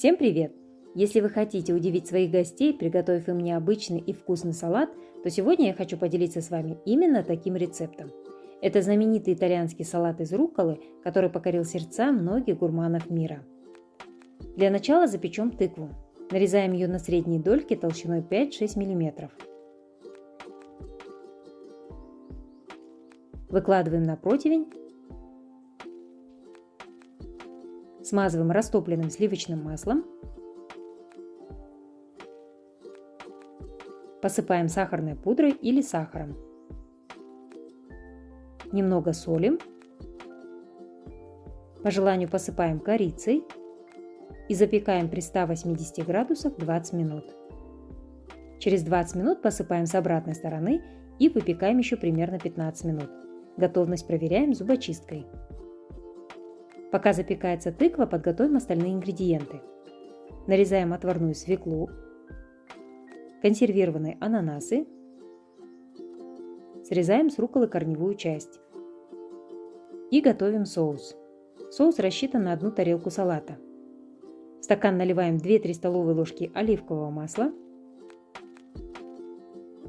Всем привет! Если вы хотите удивить своих гостей, приготовив им необычный и вкусный салат, то сегодня я хочу поделиться с вами именно таким рецептом. Это знаменитый итальянский салат из рукколы, который покорил сердца многих гурманов мира. Для начала запечем тыкву. Нарезаем ее на средние дольки толщиной 5-6 мм. Выкладываем на противень. Смазываем растопленным сливочным маслом. Посыпаем сахарной пудрой или сахаром. Немного солим. По желанию посыпаем корицей. И запекаем при 180 градусах 20 минут. Через 20 минут посыпаем с обратной стороны и выпекаем еще примерно 15 минут. Готовность проверяем зубочисткой. Пока запекается тыква, подготовим остальные ингредиенты. Нарезаем отварную свеклу, консервированные ананасы, срезаем с рукколы корневую часть и готовим соус. Соус рассчитан на 1 тарелку салата. В стакан наливаем 2-3 столовые ложки оливкового масла,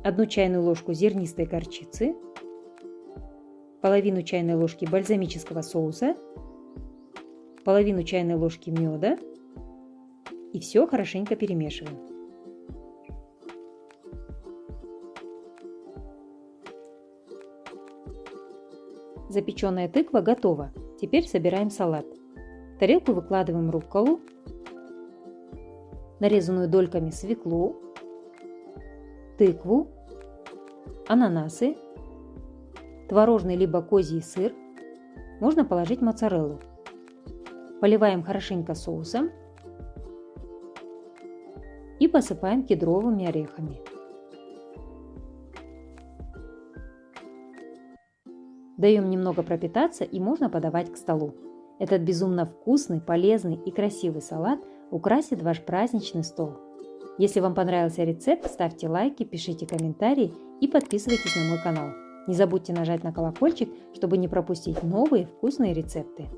1 чайную ложку зернистой горчицы, половину чайной ложки бальзамического соуса, половину чайной ложки меда и все хорошенько перемешиваем. Запеченная тыква готова. Теперь собираем салат. В тарелку выкладываем рукколу, нарезанную дольками свеклу, тыкву, ананасы, творожный либо козий сыр, можно положить моцареллу. Поливаем хорошенько соусом и посыпаем кедровыми орехами. Даем немного пропитаться и можно подавать к столу. Этот безумно вкусный, полезный и красивый салат украсит ваш праздничный стол. Если вам понравился рецепт, ставьте лайки, пишите комментарии и подписывайтесь на мой канал. Не забудьте нажать на колокольчик, чтобы не пропустить новые вкусные рецепты.